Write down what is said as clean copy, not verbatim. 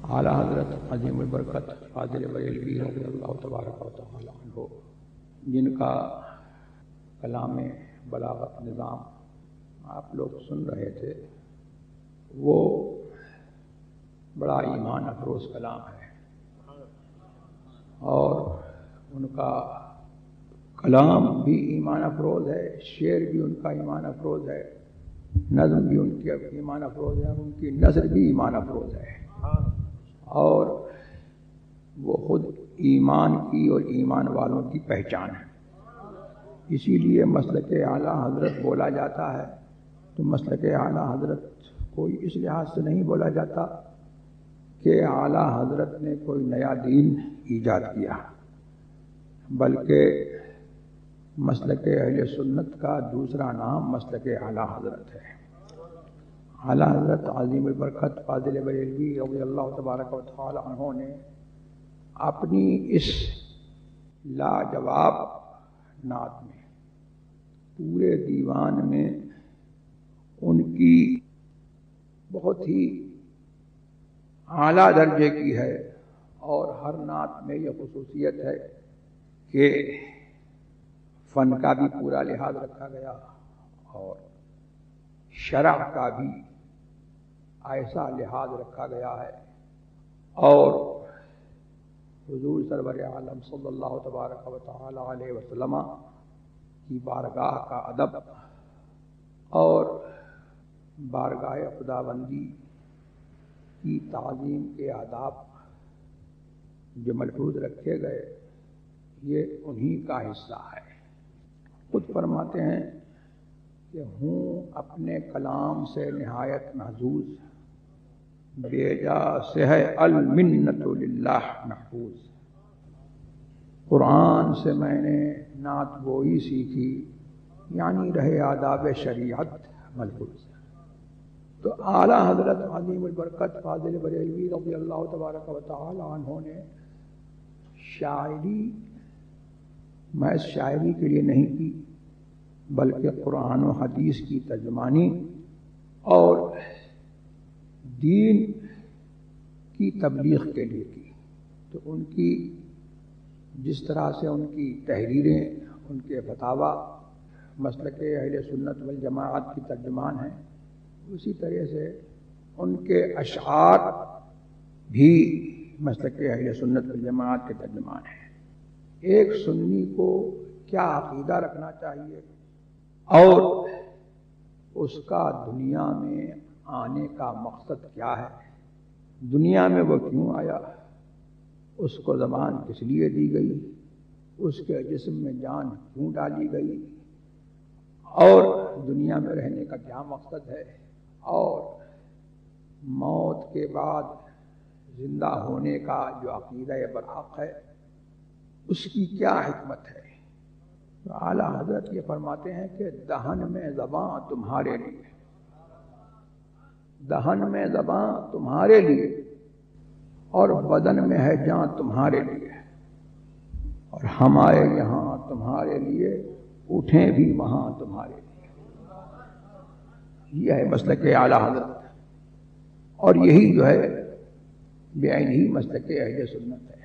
اعلیٰ حضرت عظیم البرکت فاضل بریلوی رضی اللہ تبارک و تعالی عنہ، جن کا کلام بلاغت نظام آپ لوگ سن رہے تھے، وہ بڑا ایمان افروز کلام ہے، اور ان کا کلام بھی ایمان افروز ہے، شعر بھی ان کا ایمان افروز ہے، نظم بھی ان کی ایمان افروز ہے، اور ان کی نثر بھی ایمان افروز ہے، اور وہ خود ایمان کی اور ایمان والوں کی پہچان ہے۔ اسی لیے مسلک اعلیٰ حضرت بولا جاتا ہے تو مسلک اعلیٰ حضرت کوئی اس لحاظ سے نہیں بولا جاتا کہ اعلیٰ حضرت نے کوئی نیا دین ایجاد کیا، بلکہ مسلک اہل سنت کا دوسرا نام مسلک اعلیٰ حضرت ہے۔ اعلیٰ حضرت عظیم البرکت فاضل بریلوی رضی اللہ تبارک و تعالی عنہ نے اپنی اس لاجواب نعت میں، پورے دیوان میں ان کی بہت ہی اعلیٰ درجے کی ہے، اور ہر نعت میں یہ خصوصیت ہے کہ فن کا بھی پورا لحاظ رکھا گیا اور شرع کا بھی ایسا لحاظ رکھا گیا ہے، اور حضور سرور عالم صلی اللہ تبارک و تعالی علیہ وسلم کی بارگاہ کا ادب اور بارگاہ خداوندی کی تعظیم کے آداب جو ملحوظ رکھے گئے، یہ انہی کا حصہ ہے۔ خود فرماتے ہیں کہ ہوں اپنے کلام سے نہایت محظوظ، بیجا سے ہے المنت للہ محفوظ۔ قرآن سے میں نے نعت گوئی سیکھی، یعنی رہے آداب شریعت ملحوظ۔ تو اعلیٰ حضرت عظیم البرکت فاضل بریلوی رضی اللہ تبارک و تعالی عنہ نے شاعری محض شاعری کے لیے نہیں کی، بلکہ قرآن و حدیث کی ترجمانی اور دین کی تبلیغ کے لیے کی۔ تو ان کی جس طرح سے ان کی تحریریں، ان کے فتاوی مسلک اہل سنت والجماعت کی ترجمان ہیں، اسی طرح سے ان کے اشعار بھی مسلک اہل سنت والجماعت کے ترجمان ہیں۔ ایک سنی کو کیا عقیدہ رکھنا چاہیے اور اس کا دنیا میں آنے کا مقصد کیا ہے، دنیا میں وہ کیوں آیا، اس کو زبان کس لیے دی گئی، اس کے جسم میں جان کیوں ڈالی گئی، اور دنیا میں رہنے کا کیا مقصد ہے، اور موت کے بعد زندہ ہونے کا جو عقیدہ برحق ہے، اس کی کیا حکمت ہے۔ تو اعلیٰ حضرت یہ فرماتے ہیں کہ دہن میں زباں تمہارے لیے، دہن میں زباں تمہارے لیے، اور بدن میں ہے جاں تمہارے لیے، اور ہم آئے یہاں تمہارے لیے، اٹھیں بھی وہاں تمہارے لیے۔ یہ ہے مسلک اعلیٰ حضرت، اور یہی جو ہے بے عینی مسلک اہل سنت ہے۔